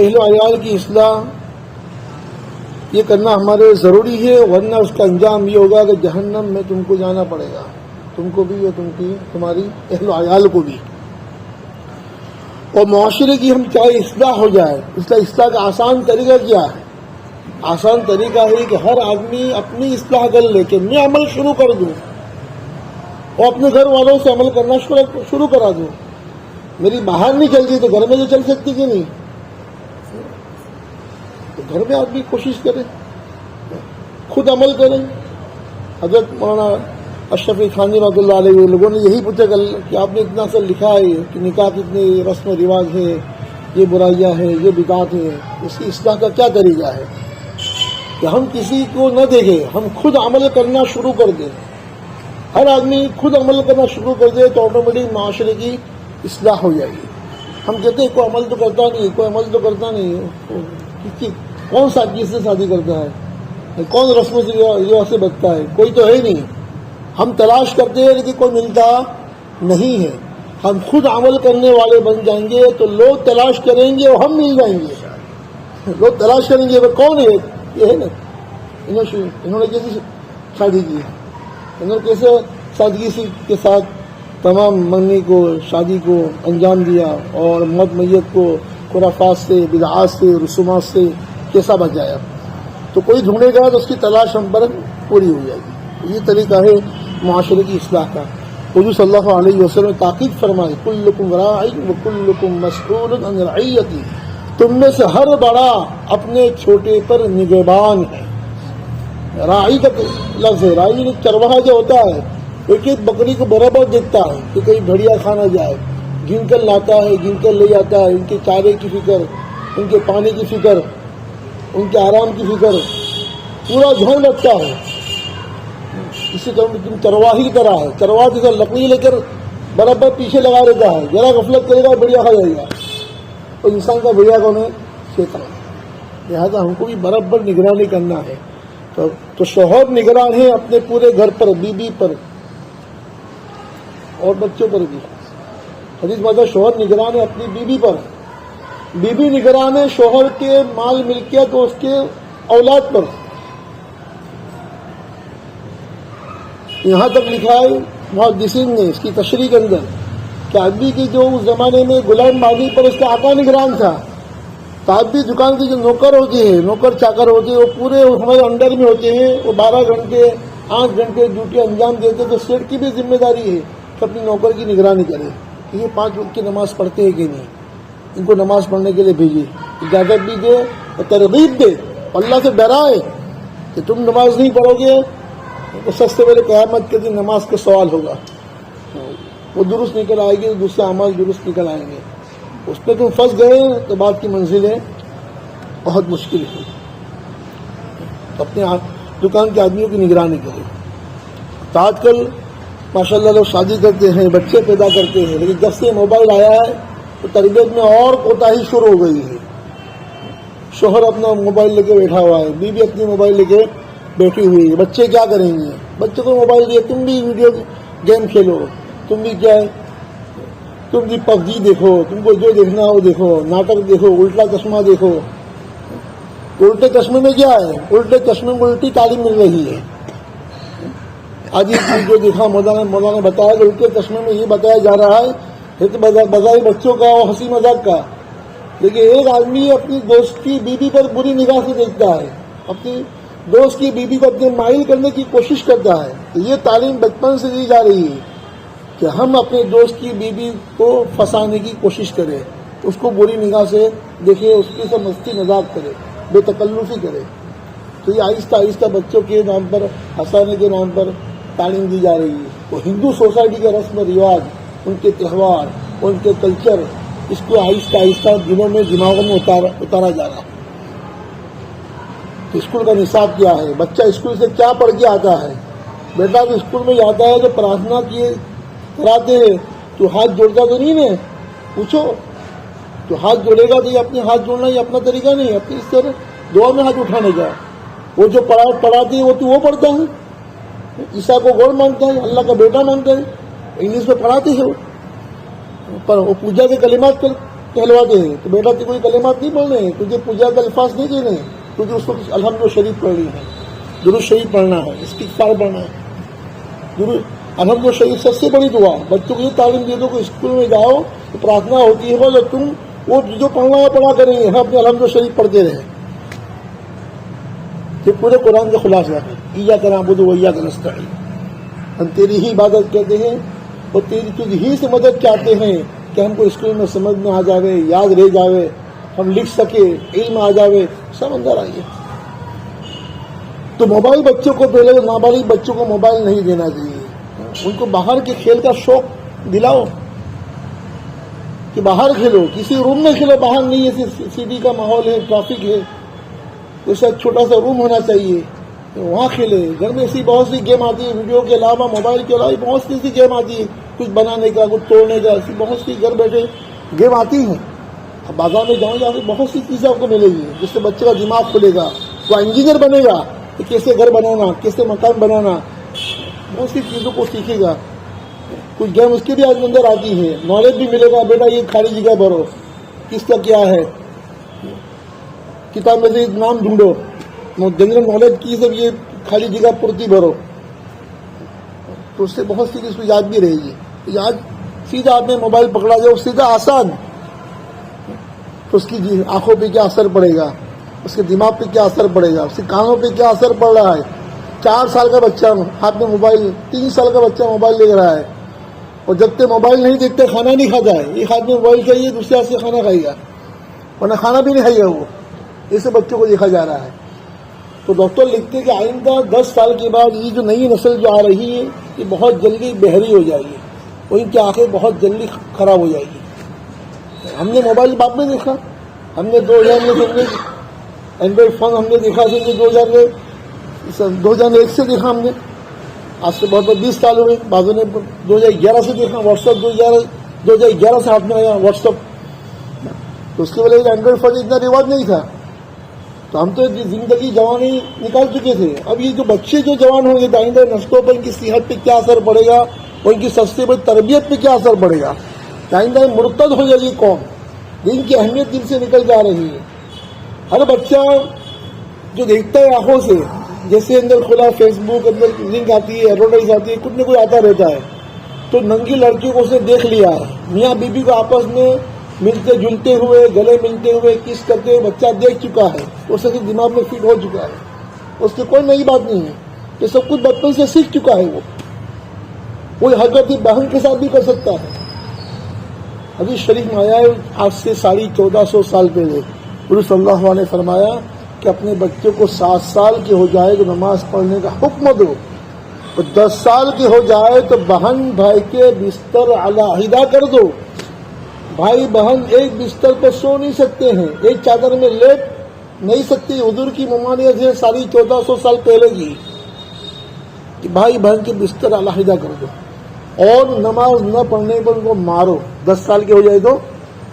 اہل و عیال کی اصلاح یہ کرنا ہمارے ضروری ہے، ورنہ اس کا انجام یہ ہوگا کہ جہنم میں تم کو جانا پڑے گا، تم کو بھی اور تمہاری اہل و عیال کو بھی۔ اور معاشرے کی ہم چاہے اصلاح ہو جائے، اصلاح کا آسان طریقہ کیا ہے؟ آسان طریقہ ہے کہ ہر آدمی اپنی اصلاح کر لے کہ میں عمل شروع کر دوں اور اپنے گھر والوں سے عمل کرنا شروع کرا دوں۔ میری باہر نہیں چلتی تو گھر میں تو چل سکتی کہ نہیں؟ تو گھر میں آدمی کوشش کرے، خود عمل کرے۔ حضرت مولانا اشرف علی تھانوی رحمۃ اللہ علیہ لوگوں نے یہی پوچھا کہ آپ نے اتنا سا لکھا ہے کہ نکاح کتنے رسم و رواج ہے، یہ برائیاں ہیں، یہ بدعات ہیں، اس کی اصلاح کا کیا طریقہ ہے؟ کہ ہم کسی کو نہ دیکھیں، ہم خود عمل کرنا شروع کر دیں۔ ہر آدمی خود عمل کرنا شروع کر دے تو آٹومیٹک معاشرے کی اصلاح ہو جائے گی۔ ہم کہتے ہیں کوئی عمل تو کرتا نہیں، کوئی عمل تو کرتا نہیں، کون سا کس سے شادی کرتا ہے، کون رسم و رواج سے بچتا ہے، کوئی تو ہے نہیں۔ ہم تلاش کرتے ہیں لیکن کوئی ملتا نہیں ہے۔ ہم خود عمل کرنے والے بن جائیں گے تو لوگ تلاش کریں گے اور ہم مل جائیں گے۔ لوگ تلاش کریں گے وہ کون ہے، یہ ہے نا، انہوں نے کیسے شادی کی، انہوں نے کیسے سادگی کے ساتھ تمام منگنی کو، شادی کو انجام دیا اور موت میت کو خرافات سے، بدعات سے، رسومات سے کیسا بچایا۔ تو کوئی ڈھونڈے گا تو اس کی تلاش ہم پر پوری ہو جائے گی۔ یہ طریقہ ہے معاشرے کی اصلاح کا۔ حضور صلی اللہ علیہ وسلم نے تاکید فرمائی، کلکم راع وکلکم مسئول عن رعیتہ، تم میں سے ہر بڑا اپنے چھوٹے پر نگہبان ہے۔ راعی کا لفظ ہے، راعی چرواہا جو ہوتا ہے ایک ایک بکری کو برابر دیکھتا ہے کہ کہیں بھڑیا کھانا جائے، گن کر لاتا ہے، گن کر لے جاتا ہے، ان کے چارے کی فکر، ان کے پانی کی فکر، ان کے آرام کی فکر، پورا دھیان رکھتا ہے۔ اسی طرح تم چرواہی کی طرح ہے، چرواہ کی طرح لکڑی لے کر برابر پیچھے لگا رہتا ہے، ذرا غفلت کرے گا بڑھیا کھا جائے گا۔ اور انسان کا بڑھیا کون ہے؟ شیطان۔ لہٰذا ہم کو بھی برابر نگرانی کرنا ہے۔ تو شوہر نگران ہے اپنے پورے گھر پر، بیوی پر اور بچوں پر بھی۔ حدیث میں شوہر نگران ہے اپنی بیوی پر، بیوی نگران ہے شوہر کے مال ملکیت اور اس کے اولاد پر۔ یہاں تک لکھا ہے محدثین نے اس کی تشریح کے اندر کہ آدمی کی جو اس زمانے میں غلام بازی پر اس کا آقا نگران تھا، تعبی دکان کی جو نوکر ہوتے ہیں، نوکر چاکر ہوتے ہیں، وہ پورے ہمارے انڈر میں ہوتے ہیں، وہ 12 گھنٹے 8 گھنٹے ڈیوٹی انجام دیتے، تو سیٹ کی بھی ذمہ داری ہے کہ اپنی نوکر کی نگرانی کرے کہ یہ 5 وقت کی نماز پڑھتے ہیں کہ نہیں، ان کو نماز پڑھنے کے لیے بھیجے، اجازت بھی دے اور ترغیب دے، اللہ سے ڈرائے کہ تم نماز نہیں پڑھو گے تو سب سے پہلے قیامت کے دن نماز کا سوال ہوگا، وہ درست نکل آئے گی، دوسرے اعمال درست نکل آئیں گے۔ اس پہ تم پھنس گئے تو بعد کی منزلیں بہت مشکل ہے۔ اپنے دکان کے آدمیوں کی نگرانی کرے۔ تو آج کل ماشاء اللہ لوگ شادی کرتے ہیں، بچے پیدا کرتے ہیں، لیکن جب سے موبائل آیا ہے تو تربیت میں اور کوتاہی شروع ہو گئی ہے۔ شوہر اپنا موبائل لے کے بیٹھا ہوا ہے، بیوی اپنی موبائل لے کے بیٹھی ہوئی ہے، بچے کیا کریں گے؟ بچوں کو موبائل دیا، تم بھی ویڈیو گیم کھیلو، تم بھی کیا ہے، تم بھی پب جی دیکھو، تم کو جو دیکھنا ہو دیکھو، ناٹک دیکھو، الٹا چشمہ دیکھو۔ الٹے چشمے میں کیا ہے؟ الٹے چشمے میں الٹی تعلیم مل رہی ہے۔ آج یہ جو دیکھا مولانا نے بتایا کہ الٹے چشمے میں یہ بتایا جا رہا ہے کہ بظاہر بچوں کا اور ہنسی مذاق کا، لیکن ایک آدمی اپنی دوست کی بیوی پر بری نگاہ سے دیکھتا ہے، اپنی دوست کی بیوی کو اپنے مائل کرنے کی کوشش کرتا ہے۔ یہ تعلیم بچپن سے دی جا رہی ہے کہ ہم اپنے دوست کی بیوی کو پھنسانے کی کوشش کریں، اس کو بری نگاہ سے دیکھے، اس کی سے مستی مذاق کرے، بے تکلفی کرے۔ تو یہ آہستہ آہستہ بچوں کے نام پر، ہنسانے کے نام پر تعلیم دی جا رہی ہے۔ وہ ہندو سوسائٹی کے رسم و رواج، ان کے تہوار، ان کے کلچر، اس کو آہستہ آہستہ دلوں میں، دماغوں میں اتارا جا رہا ہے۔ اسکول کا نصاب کیا ہے؟ بچہ اسکول سے کیا پڑھ کے آتا ہے؟ بیٹا تو اسکول میں جاتا ہے تو پرارتھنا کراتے ہیں، تو ہاتھ جوڑتا تو نہیں ہے؟ پوچھو، تو ہاتھ جوڑے گا تو یہ اپنے ہاتھ جوڑنا یہ اپنا طریقہ نہیں ہے، اپنی اس طرح دعا میں ہاتھ اٹھانے کا۔ وہ جو پڑھاتے ہیں وہ پڑھتا ہے، عیسیٰ کو گوڑ مانتا ہے، اللہ کا بیٹا مانتا ہے، انگلش میں پڑھاتے ہیں، پر وہ پوجا کے کلمات کہلواتے ہیں. تو بیٹا تجھے کوئی کلمات نہیں بولنے ہیں, تجھے پوجا کے الفاظ نہیں کہنے ہیں, تجھے اس وقت الحمد شریف پڑھنی ہے, درود شریف پڑھنا ہے, استغفار پڑھنا ہے. الحمد شریف سب سے بڑی دعا. بچوں کو یہ تعلیم دے دو کہ اسکول میں جاؤ تو پرارتھنا ہوتی ہے جو تم وہ جو پڑھنا ہے پڑھا کریں گے, ہم اپنے الحمد شریف پڑھتے رہیں. یہ پورے قرآن کا خلاصہ ہے. ایاک نعبد و ایاک نستعین, ہم تیری ہی عبادت کرتے ہیں اور تیری تجھ ہی سے مدد چاہتے ہیں کہ ہم کو اسکول میں سمجھ میں آ جاوے, یاد رہ جاوے, ہم لکھ سکے, علم آ جاوے, سب اندر آئیے. تو موبائل بچوں کو پہلے نابالغ بچوں کو موبائل نہیں دینا چاہیے. ان کو باہر کے کھیل کا شوق دلاؤ کہ باہر کھیلو, کسی روم میں کھیلو, باہر نہیں. ایسے سٹی کا ماحول ہے, ٹریفک ہے, جیسا چھوٹا سا روم ہونا چاہیے, وہاں کھیلے. گھر میں ایسی بہت سی گیم آتی ہے, ویڈیو کے علاوہ موبائل کے علاوہ بہت سی ایسی گیم آتی ہے, کچھ بنانے کا, کچھ توڑنے کا, ایسی بہت سی گھر بیٹھے گیم آتی ہیں. اب بازار میں جاؤں گے بہت سی چیزیں آپ کو ملے گی جس سے بچے کا دماغ کھلے گا, وہ انجینئر بنے گا کہ کیسے گھر بنانا, کیسے مکان بنانا, بہت سی چیزوں کو سیکھے گا. کچھ گیم اس کے بھی اندر آتی ہے, نالج بھی ملے گا. بیٹا یہ خالی جگہ بھرو, کس کا کیا ہے, کتاب میں سے نام ڈھونڈو, جنرل نالج کی سب یہ خالی جگہ پورتی بھرو, تو اس سے بہت سی چیز کو یاد بھی رہے گی. یاد سیدھا آپ نے موبائل پکڑا جائے سیدھا آسان, تو اس کی آنکھوں پہ کیا اثر پڑے گا, اس کے دماغ پہ کیا اثر پڑے گا, اس کے کانوں پہ کیا اثر پڑ رہا ہے. 4 سال کا بچہ ہاتھ میں موبائل, 3 سال کا بچہ موبائل لے رہا ہے, اور جب تک موبائل نہیں دیکھتے کھانا نہیں کھاتا ہے. ایک ہاتھ میں موبائل چاہیے, دوسرے ہاتھ سے کھانا کھائے گا, ورنہ کھانا بھی نہیں کھائے گا. وہ ایسے بچوں کو دیکھا جا رہا ہے. تو ڈاکٹر لکھتے ہیں کہ آئندہ 10 سال کے بعد یہ جو نئی نسل جو آ رہی ہے یہ بہت جلدی بہری ہو جائے گی, اور ان کی آنکھیں بہت جلدی خراب ہو جائے گی. ہم نے موبائل بعد میں دیکھا, ہم نے 2000 میں اینڈرائڈ فون ہم نے دیکھا, 2001 سے دیکھا ہم نے, آج سے بہت 20 سال ہوئے. بعضوں نے 2011 سے دیکھا, واٹس ایپ 2011 سے ہاتھ میں آیا واٹس ایپ. تو اس کے وجہ سے اینڈرائڈ فون اتنا رواج نہیں تھا, تو ہم تو زندگی جوانی نکال چکے تھے. اب یہ جو بچے جو جوان ہوں گے آئندہ نسلوں پر ان کی صحت پہ کیا اثر پڑے گا, اور ان کی سستے پر تربیت پہ کیا اثر پڑے گا. آئندہ مرتد ہو جائے گی قوم, ان کی اہمیت دل سے نکل جا رہی ہے. ہر بچہ جو دیکھتا ہے آنکھوں سے, جیسے اندر کھلا فیس بک, اندر لنک آتی ہے, ایڈورٹائز آتی ہے, کچھ نہ کچھ آتا رہتا ہے. تو ننگی لڑکیوں کو اس نے دیکھ لیا ہے, میاں بیوی کو آپس میں ملتے جلتے ہوئے, گلے ملتے ہوئے, کس کرتے ہوئے بچہ دیکھ چکا ہے, اس کے دماغ میں فٹ ہو چکا ہے. اس کی کوئی نئی بات نہیں ہے, یہ سب کچھ بچپن سے سیکھ چکا ہے. وہ حضرت بہن کے ساتھ بھی کر سکتا ہے. حدیث شریف میں آیا ہے آج سے 1450 سال پہلے حضور صلی اللہ علیہ نے فرمایا کہ اپنے بچوں کو 7 سال کے ہو جائے تو نماز پڑھنے کا حکم دو, اور 10 سال کے ہو جائے تو بہن بھائی کے بستر علیحدہ کر دو. بھائی بہن ایک بستر پر سو نہیں سکتے ہیں, ایک چادر میں لیٹ نہیں سکتے. حضور کی ممانعت ہے 1450 سال پہلے کی کہ بھائی بہن کے بستر علیحدہ کر دو, اور نماز نہ پڑھنے پر ان کو مارو. 10 سال کے ہو جائے تو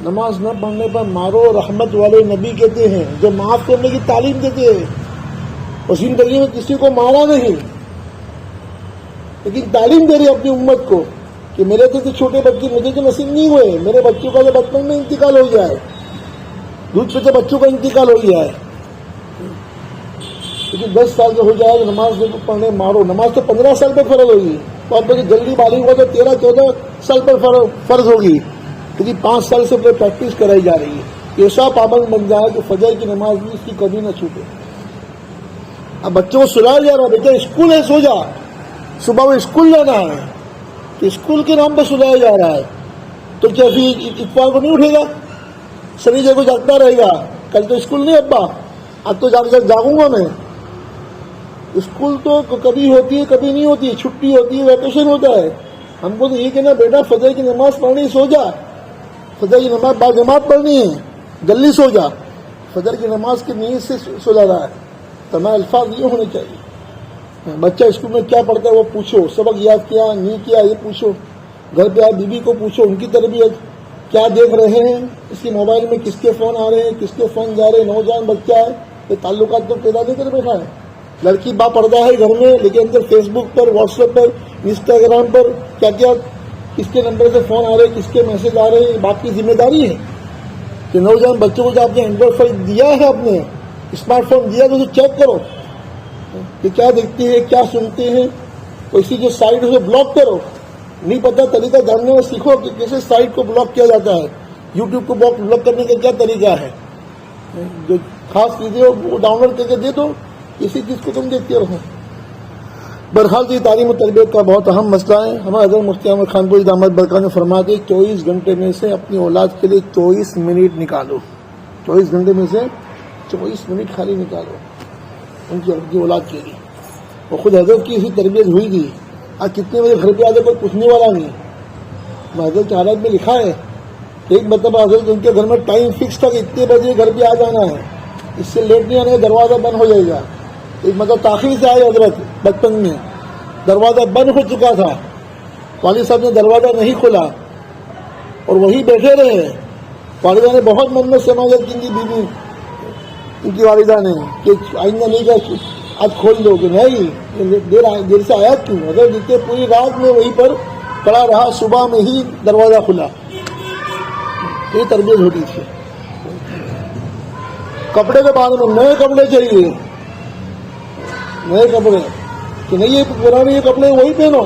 نماز نہ پڑھنے پر مارو. رحمت والے نبی کہتے ہیں جو معاف کرنے کی تعلیم دیتے ہیں, اور زندگی میں کسی کو مارا نہیں, لیکن تعلیم دے رہی اپنی امت کو کہ میرے تو چھوٹے بچے مجھے تو نصیب نہیں ہوئے, میرے بچوں کا تو بچپن میں انتقال ہو گیا ہے, دودھ پہ تو بچوں کا انتقال ہو گیا ہے. لیکن 10 سال کے ہو جائے تو نماز پڑھنے مارو. نماز تو 15 سال پر فرض ہوگی, تو اب جلدی بالغ ہوا تو 13-14 سال پر فرض ہوگی, لیکن 5 سال سے پہلے پریکٹس کرائی جا رہی ہے. ایسا پابند بن جائے کہ فجر کی نماز بھی اس کی کبھی نہ چھوٹے. اب بچوں کو سلایا جا رہا ہے, بیٹا اسکول ہے سو جا, صبح میں اسکول جانا ہے, تو اسکول کے نام پہ سلایا جا رہا ہے. تو کیا ابھی اتوار کو نہیں اٹھے گا, سنیچر کو جاگتا رہے گا, کل تو اسکول نہیں ابا, اب تو جاگوں گا میں. اسکول تو کبھی ہوتی ہے کبھی نہیں ہوتی, چھٹی ہوتی ہے, ویکیشن ہوتا ہے. ہم کو تو یہ کہنا بیٹا فجر کی نماز پڑھنی, سو جا. فجر کی نماز باجماعت پڑھنی ہے, جلدی سو جا. فجر کی نماز کی نیت سے سو جا رہا ہے. تمام الفاظ یہ ہونے چاہیے. بچہ اسکول میں کیا پڑھتا ہے وہ پوچھو, سبق یاد کیا نہیں کیا یہ پوچھو. گھر پہ بیوی کو پوچھو ان کی تربیت کیا دیکھ رہے ہیں, اس کے موبائل میں کس کے فون آ رہے ہیں, کس کے فون جا رہے ہیں. نوجوان بچہ ہے, یہ تعلقات تو پیدا نہیں کر بیٹھا ہے. لڑکی با پردہ ہے گھر میں, لیکن اندر فیس بک پر, واٹس ایپ پر, انسٹاگرام پر کیا کیا کس کے نمبر سے فون آ رہے ہیں, کس کے میسج آ رہے ہیں, باپ کی ذمہ داری ہے. کہ نوجوان بچوں کو جو آپ نے اینڈرائڈ فون دیا ہے، اپنے اسمارٹ فون دیا، تو اسے چیک کرو کہ کیا دیکھتے ہیں، کیا سنتے ہیں، اسی جو سائٹ اسے بلاک کرو. نہیں پتا طریقہ جاننے میں سیکھو کہ کیسے سائٹ کو بلاک کیا جاتا ہے. یوٹیوب کو بلاک کرنے کا کیا طریقہ ہے، جو خاص چیزیں وہ ڈاؤن لوڈ کر کے دے دو، اسی چیز کو تم دیکھتے رہو. بہرحال یہ تعلیم و تربیت کا بہت اہم مسئلہ ہے. ہمارے حضرت مفتی احمد خان پوری دامت برکات نے فرماتے 24 گھنٹے میں سے اپنی اولاد کے لیے 24 منٹ نکالو. 24 گھنٹے میں سے 24 منٹ خالی نکالو ان کی اولاد کے لیے. اور خود حضرت کی اسی تربیت ہوئی تھی. آج کتنے بجے گھر پہ آ جائے کوئی پوچھنے والا نہیں. حضرت کے حالات میں لکھا ہے ایک مرتبہ حضرت ان کے گھر میں ٹائم فکس تھا کہ اتنے بجے گھر پہ آ جانا ہے، اس سے لیٹ نہیں آنے کا دروازہ بند ہو جائے گا. ایک مطلب تاخیر سے آئے حضرت، بچپن میں دروازہ بند ہو چکا تھا، والد صاحب نے دروازہ نہیں کھولا اور وہی بیٹھے رہے. والدہ نے بہت منت سماجت کی ان کی بیوی، ان کی والدہ نے کہ آئندہ نہیں کر آج کھول دو، کہ نہیں دیر سے آیا کیوں. اگر جتنے پوری رات میں وہیں پر کھڑا رہا، صبح میں ہی دروازہ کھلا. یہ تربیت ہوتی تھی. کپڑے کے بارے میں نئے کپڑے چاہیے، نئے کپڑے کہ نہیں یہ پرانے یہ کپڑے وہی پہنو،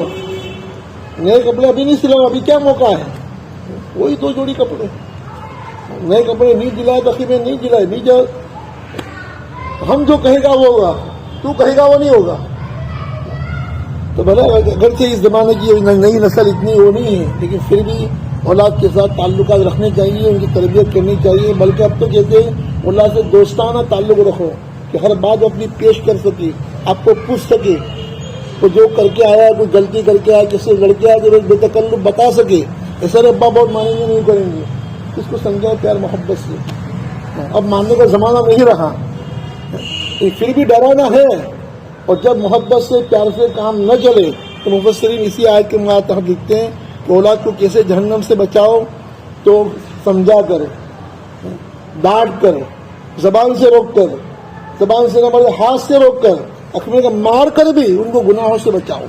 نئے کپڑے ابھی نہیں سلاؤ، ابھی کیا موقع ہے، وہی 2 جوڑی کپڑے. نئے کپڑے نہیں دلائے بقی میں نہیں دلائے نہیں جا. ہم جو کہے گا وہ ہوگا، تو کہے گا وہ نہیں ہوگا. تو بھلا اگرچہ اس زمانے کی نئی نسل اتنی وہ نہیں ہے، لیکن پھر بھی اولاد کے ساتھ تعلقات رکھنے چاہیے، ان کی تربیت کرنی چاہیے. بلکہ اب تو کہتے ہیں اولاد سے دوستانہ تعلق رکھو کہ ہر بات اپنی پیش کر سکے، آپ کو پوچھ سکے، وہ جو کر کے آیا، کوئی غلطی کر کے آیا، کس سے لڑ کے آیا، جو بے تکلف بتا سکے. ایسے ابا بہت مانیں گے نہیں کریں گے، اس کو سمجھاؤ پیار محبت سے. اب ماننے کا زمانہ نہیں رہا، پھر بھی ڈرانا ہے. اور جب محبت سے پیار سے کام نہ چلے تو مفسرین اسی آیت کے تحت لکھتے ہیں کہ اولاد کو کیسے جہنم سے بچاؤ، تو سمجھا کر، ڈانٹ کر، زبان سے روک کر، زبان سے نہ بڑھے ہاتھ سے روک کر، اکھنے کا مار کر بھی ان کو گناہوں سے بچاؤ،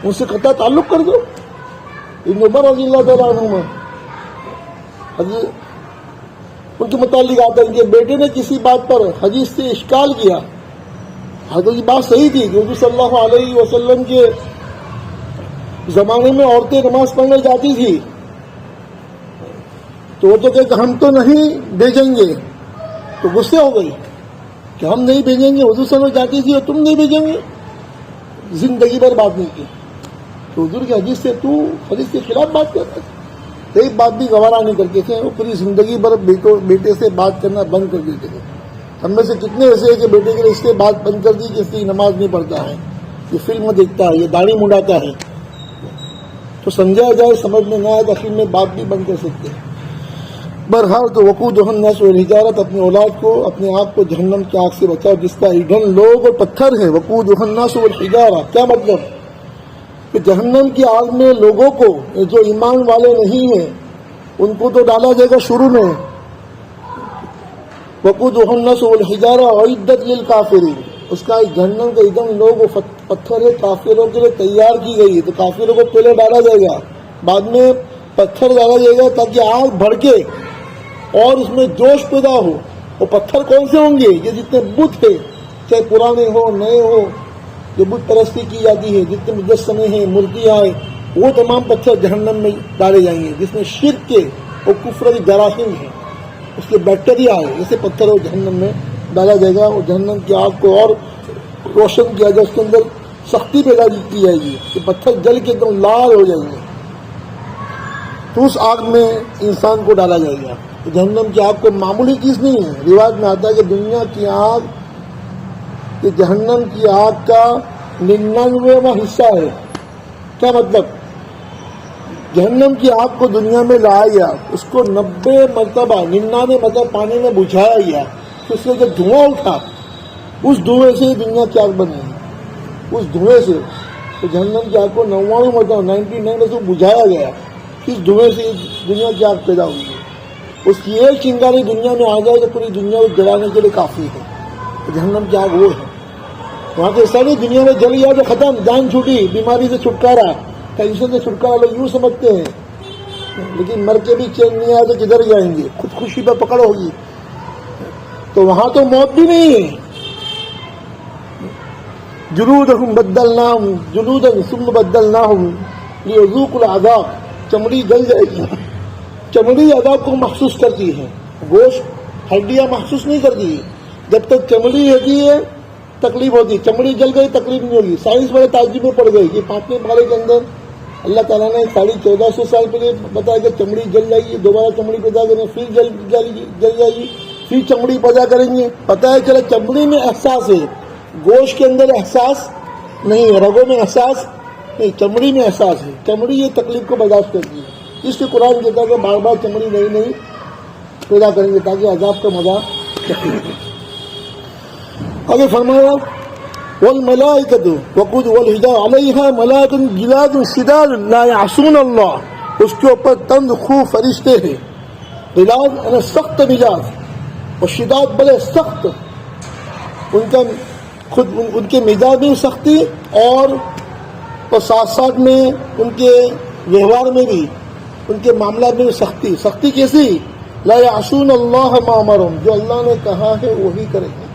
ان سے قطع تعلق کر دو. ابن عمر رضی اللہ تعالیٰ عنہ ان کے متعلق آتا ہے ان کے بیٹے نے کسی بات پر حدیث سے اشکال کیا. حضرت کی بات صحیح تھی کہ صلی اللہ علیہ وسلم کے زمانے میں عورتیں نماز پڑھنے جاتی تھی، تو وہ تو کہ ہم تو نہیں بھیجیں گے. تو غصے ہو گئی کہ ہم نہیں بھیجیں گے، حضور صلی اللہ علیہ وسلم جاتی تھی اور تم نہیں بھیجیں گے. زندگی بھر بات نہیں کی. تو حضور کی حدیث سے تو حدیث کے خلاف بات کرتا تھا، ایک بات بھی گوارا نہیں کرتے تھے. وہ پوری زندگی بھر بیٹے سے بات کرنا بند کر دیتے تھے. ہم میں سے کتنے ایسے ہیں کہ بیٹے کے لیے اس سے بات بند کر دی کہ اس کی نماز نہیں پڑھتا ہے، یہ فلم دیکھتا ہے، یہ داڑھی منڈاتا ہے. تو سمجھا جائے، سمجھ میں نہ آئے تو آخر میں بات بھی بند کر سکتے ہیں. بہرحال تو وقودها الناس والحجارۃ، اپنی اولاد کو، اپنے آپ کو جہنم کی آگ سے بچاؤ جس کا ایندھن لوگ اور پتھر ہے. وقودها الناس والحجارۃ کیا مطلب کہ جہنم کی آگ میں لوگوں کو، جو ایمان والے نہیں ہیں ان کو تو ڈالا جائے گا شروع میں. وقودها الناس والحجارۃ اعدت للکافرین، اس کا جہنم کا ایندھن لوگ و پتھر ہے، کافروں کے لیے تیار کی گئی ہے. تو کافروں کو پہلے ڈالا جائے گا، بعد میں پتھر ڈالا جائے گا تاکہ آگ بھڑکے اور اس میں جوش پیدا ہو. وہ پتھر کون سے ہوں گے؟ یہ جتنے بت ہیں، چاہے پرانے ہو نئے ہو، جو بت پرستی کی جاتی ہے، جتنے مجسمے ہیں، مورتیاں ہیں، وہ تمام پتھر جہنم میں ڈالے جائیں گے. جس میں شرک کے اور کفر کی جراثیم ہیں، اس کے بیکٹیریا ہے، اسے پتھر اور جہنم میں ڈالا جائے گا. اور جہنم کی آگ کو اور روشن کیا جائے، اس کے اندر سختی پیدا کی جائے گی کہ پتھر جل کے ایک دم لال ہو جائیں گے. تو اس آگ میں انسان کو ڈالا جائے گا. جہنم کی آگ کو معمولی چیز نہیں ہے. روایت میں آتا ہے کہ دنیا کی آگ، کہ جہنم کی آگ کا 99واں حصہ ہے. کیا مطلب؟ جہنم کی آگ کو دنیا میں لایا گیا، اس کو 90 مرتبہ 99 مطلب پانی میں بجھایا گیا، اس سے جو دھواں اٹھا، اس دھوئیں سے دنیا کی آگ بنی ہے. اس دھوئیں سے تو جہنم کی آگ کو 99 مرتبہ 99 سے بجھایا گیا، اس دھوئیں سے دنیا کی آگ پیدا ہوئی ہے. اس کی ایک چنگاری دنیا میں آ جائے تو پوری دنیا کو جلانے کے لیے کافی ہے. جہنم کی آگ وہ ہے. وہاں کے ساری دنیا میں جل گیا تو ختم، جان چھوٹی، بیماری سے چھٹکارا، ٹینشن سے چھٹکارا. لوگ یوں سمجھتے ہیں لیکن مر کے بھی چین نہیں آیا تو کدھر جائیں گے؟ خودکشی پہ پکڑ ہوگی تو وہاں تو موت بھی نہیں ہے. جلودہم بدلناہم جلودا ثم بدلناہم لیذوقوا العذاب. چمڑی جل جائے گی. چمڑی عذاب کو محسوس کرتی ہے، گوشت ہڈیاں محسوس نہیں کرتی. جب تک چمڑی رہتی ہے تکلیف ہوتی. چمڑی جل گئی تکلیف نہیں ہوگی. سائنس بڑے تعجب میں پڑ گئی کہ 5ویں پارے کے اندر اللہ تعالیٰ نے 1450 سال پہلے بتایا کہ چمڑی جل جائے گی، دوبارہ چمڑی پیدا کریں، پھر جل جائے گی، پھر چمڑی پیدا کریں گے. پتہ ہے چلا چمڑی میں احساس ہے، گوشت کے اندر احساس نہیں ہے، رگوں میں احساس نہیں، چمڑی میں احساس ہے. چمڑی یہ تکلیف کو برداشت کرتی ہے. اس لیے قرآن کہتا ہے کہ بار بار چمڑی نہیں پیدا کریں گے تاکہ عذاب کا مزہ چکھیں. آگے فرمایا والملائکۃ وقود والحجار علیہا ملائکۃ غلاظ شداد لا یعصون اللہ. اس کے اوپر تند خو فرشتے ہیں. غلاظ یعنی سخت مزاج، اور شداد بڑے سخت. ان کے مزاج میں سختی اور ساتھ ساتھ میں ان کے ویوہار میں بھی، ان کے معاملات میں بھی سختی. سختی کیسی؟ لا یعصون اللہ ما امرہم، جو اللہ نے کہا ہے وہی کریں گے.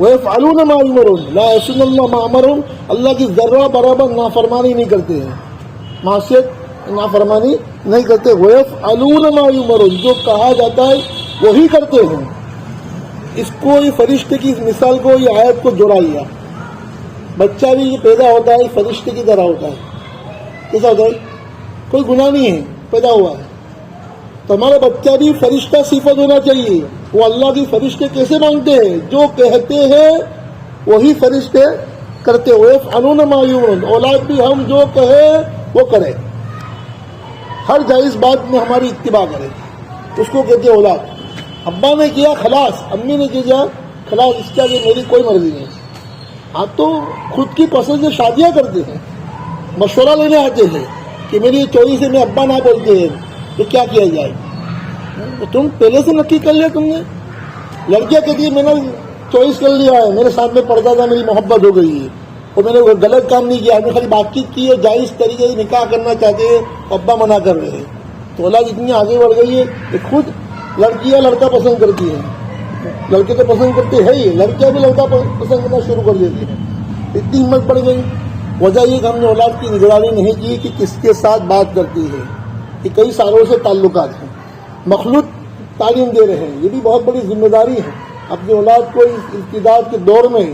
وَيَفْعَلُونَ مَا يُؤْمَرُونَ لَا يَعْصُونَ اللَّهَ مَا أَمَرَهُمْ. اللہ کی ذرہ برابر نافرمانی نہیں کرتے ہیں، معصیت نافرمانی نہیں کرتے. وَيَفْعَلُونَ مَا يُؤْمَرُونَ، جو کہا جاتا ہے وہی کرتے ہیں. اس کو یہ فرشتے کی مثال کو یہ آیت کو جوڑا لیا. بچہ بھی پیدا ہوتا ہے فرشتے کی طرح ہوتا ہے. کیسا ہوتا ہے؟ کوئی گناہ نہیں ہے، پیدا ہوا ہے. تو ہمارا بچہ بھی فرشتہ صفت ہونا چاہیے. وہ اللہ کی فرشتے کیسے مانگتے ہیں؟ جو کہتے ہیں وہی فرشتے کرتے ہوئے. وَيَفْعَلُونَ مَا يُؤْمَرُونَ. اولاد بھی ہم جو کہے وہ کرے، ہر جائز بات میں ہماری اتباع کرے. اس کو کہتے اولاد. ابا نے کیا خلاص، امی نے کیا خلاص، اس کے آگے میری کوئی مرضی نہیں. آپ تو خود کی پسند سے شادیاں کرتے ہیں، مشورہ لینے آتے ہیں کہ میری چوری سے میں ابا نہ بولتے ہیں تو کیا کیا جائے. تم پہلے سے نکی کر لیا. تم نے لڑکیاں کہتی ہے میں نے چوائس کر لیا ہے، میرے ساتھ میں پڑھتا تھا، میری محبت ہو گئی ہے اور میں نے غلط کام نہیں کیا، میں خالی بات چیت کی ہے، جائز طریقے سے نکاح کرنا چاہتے ہیں، ابا منع کر رہے ہیں. تو اولاد اتنی آگے بڑھ گئی ہے کہ خود لڑکیاں لڑکا پسند کرتی ہیں. لڑکے تو پسند کرتے ہیں ہی، لڑکیاں بھی لڑکا پسند کرنا شروع کر دیتی ہیں. اتنی ہمت پڑ گئی. وجہ یہ کہ ہم نے اولاد کی نگرانی نہیں کی کہ کس کے ساتھ بات کرتی ہے. کہ کئی سالوں سے تعلقات ہیں، مخلوط تعلیم دے رہے ہیں. یہ بھی بہت بڑی ذمہ داری ہے. اپنی اولاد کو اس ارتداد کے دور میں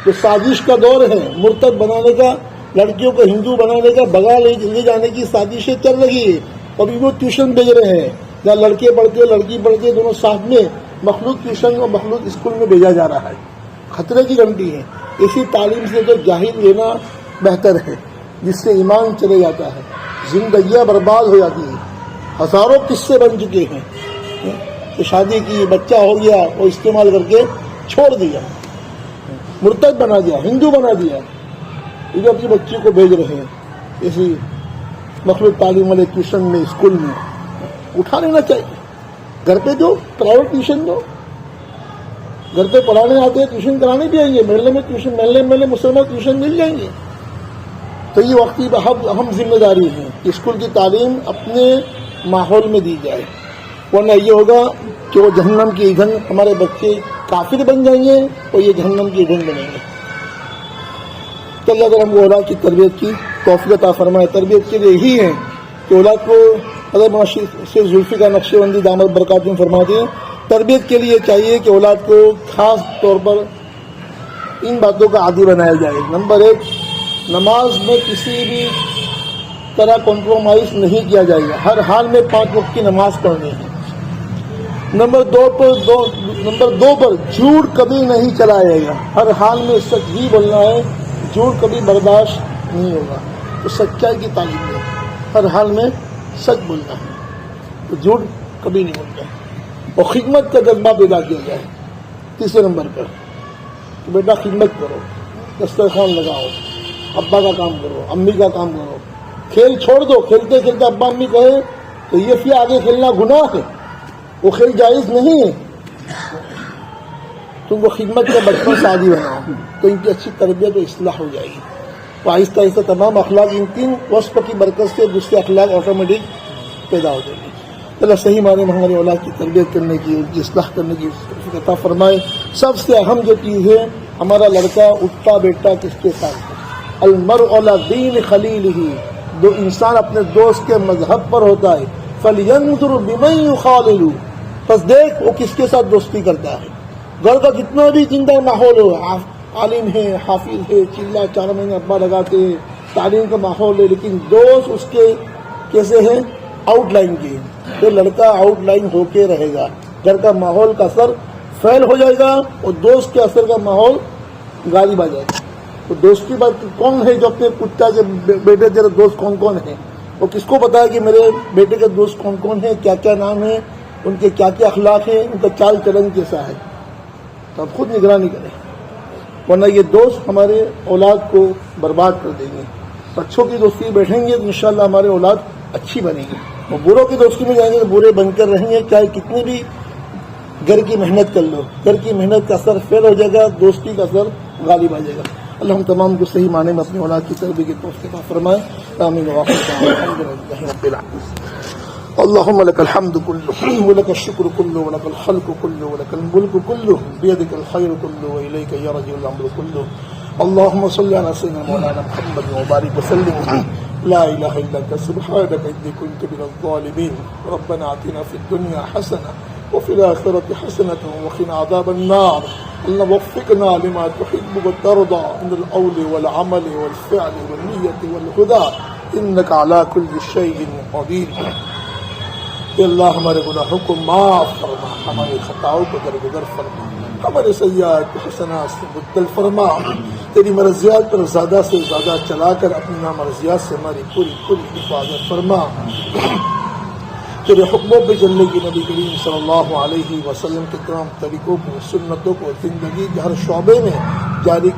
جو سازش کا دور ہے، مرتد بنانے کا، لڑکیوں کو ہندو بنانے کا، بگا لے جانے کی سازشیں چل رہی ہے. اور وہ ٹیوشن بھیج رہے ہیں جہاں لڑکے پڑھتے لڑکی پڑھتے دونوں ساتھ میں، مخلوط ٹیوشن اور مخلوط اسکول میں بھیجا جا رہا ہے. خطرے کی گھنٹی ہے. اسی تعلیم سے تو جاہل لینا بہتر ہے، جس سے ایمان چلے جاتا ہے، زندگیاں برباد ہو جاتی ہیں. ہزاروں قصے بن چکے ہیں کہ شادی کی، بچہ ہو گیا اور استعمال کر کے چھوڑ دیا، مرتد بنا دیا، ہندو بنا دیا. یہ اپنی بچی کو بھیج رہے ہیں اسی مخلوط تعلیم والے ٹیوشن میں، اسکول میں. اٹھا لینا چاہیے. گھر پہ جو پرائیویٹ ٹیوشن دو، گھر پہ پڑھانے آتے ہیں، ٹیوشن کرانے بھی آئیں گے. محلے میں ٹیوشن، محلے مسلمان ٹیوشن مل جائیں گے. تو یہ وقت کی اہم ذمہ داری ہے کہ اسکول کی تعلیم اپنے ماحول میں دی جائے. ورنہ یہ ہوگا کہ وہ جہنم کی ایندھن، ہمارے بچے کافر بن جائیں گے اور یہ جہنم کی ایندھن بنیں گے. تو اللہ اگر ہم کو اولاد کی تربیت کی توفیق عطا فرمائے. تربیت کے لیے یہی ہے کہ اولاد کو حضرت شیخ ذوالفقار نقشبندی دامت برکاتہم فرماتے ہیں، تربیت کے لیے چاہیے کہ اولاد کو خاص طور پر ان باتوں کا عادی بنایا جائے. نمبر 1، نماز میں کسی بھی طرح کمپرومائز نہیں کیا جائے گا. ہر حال میں 5 وقت کی نماز پڑھنی ہے. نمبر 2 پر جھوٹ کبھی نہیں چلایا جائے گا. ہر حال میں سچ ہی بولنا ہے، جھوٹ کبھی برداشت نہیں ہوگا. تو سچائی کی تعلیم ہے، ہر حال میں سچ بولنا ہے، تو جھوٹ کبھی نہیں بولنا ہے. اور خدمت کا جذبہ پیدا کیا جائے. 3 نمبر پر کہ بیٹا خدمت کرو، دسترخوان لگاؤ، ابا کا کام کرو، امی کا کام کرو. کھیل چھوڑ دو. کھیلتے کھیلتے ابا امی کہے تو یہ پھر آگے کھیلنا گناہ ہے، وہ کھیل جائز نہیں ہے. تم کو خدمت کا بچپن سے عادی بناؤ تو ان کی اچھی تربیت و اصلاح ہو جائے گی. تو آہستہ آہستہ تمام اخلاق ان 3 وصف کی برکت سے دوسرے اخلاق آٹومیٹک پیدا ہو جائے گی۔ اللہ صحیح معنی میں ہماری اولاد کی تربیت کرنے کی، ان کی اصلاح کرنے کی توفیق عطا فرمائے۔ سب سے اہم جو چیز ہے، ہمارا لڑکا اٹھتا بیٹھتا کس کے ساتھ ہے؟ المرء علی دین خلیلہ، جو انسان اپنے دوست کے مذہب پر ہوتا ہے، فلینظر بمن یخالل، پس دیکھ وہ کس کے ساتھ دوستی کرتا ہے۔ گھر کا جتنا بھی زندہ ماحول ہو، عالم ہے، حافظ ہے، چلا 4 مہینے ابا لگاتے ہیں، تعلیم کا ماحول ہے، لیکن دوست اس کے کیسے ہیں؟ آؤٹ لائن کے۔ تو لڑکا آؤٹ لائن ہو کے رہے گا، گھر کا ماحول کا اثر فیل ہو جائے گا اور دوست کے اثر کا ماحول غالب آ جائے گا۔ تو دوست کی بات کون ہے جو اپنے پوچھتا ہے کہ بیٹے تیرے دوست کون کون ہیں؟ وہ کس کو پتا ہے کہ میرے بیٹے کے دوست کون کون ہیں، کیا کیا نام ہے، ان کے کیا کیا اخلاق ہیں، ان کا چال چلن کیسا ہے؟ تو آپ خود نگرانی کریں، ورنہ یہ دوست ہمارے اولاد کو برباد کر دیں گے۔ اچھوں کی دوستی بیٹھیں گے تو انشاءاللہ ہمارے اولاد اچھی بنے گی، اور بروں کی دوستی میں جائیں گے تو برے بن کر رہیں گے، چاہے کتنی بھی گھر کی محنت کر لو، گھر کی محنت کا اثر فیل ہو جائے گا، دوستی کا اثر غالب آ جائے گا۔ اللہ ہم تمام کو صحیح معنی میں اپنی اولاد کی تربیت کی توفیق عطا فرمائے۔ آمین وآخر دعوانا الحمد للہ رب العالمین۔ اللهم لك الحمد كله ولك الشكر كله ولك الخلق كله ولك الملك كله بيدك الخير كله وإليك يرجع الأمر كله اللهم صل على سيدنا مولانا محمد وبارك وسلم لا إله إلا أنت سبحانك إني كنت من الظالمين ربنا آتنا في الدنيا حسنة وفي الآخرة حسنة وقنا عذاب النار اللهم وفقنا لما تحب وترضى من القول والعمل والفعل والنية والهدى إنك على كل شيء قدير۔ کہ اللہ ہمارے گناہوں کو معاف فرما، ہماری خطاؤں کو درگزر فرما، ہمارے سیئات کو حسنات سے بدل فرما، تیری مرضیات پر زیادہ سے زیادہ چلا کر اپنی نامرضیات سے ہماری پوری پوری حفاظت فرما۔ تیرے حکموں پہ چلنے کی نبی کریم صلی اللہ علیہ وسلم کے تمام طریقوں کو، سنتوں کو زندگی کے ہر شعبے میں جاری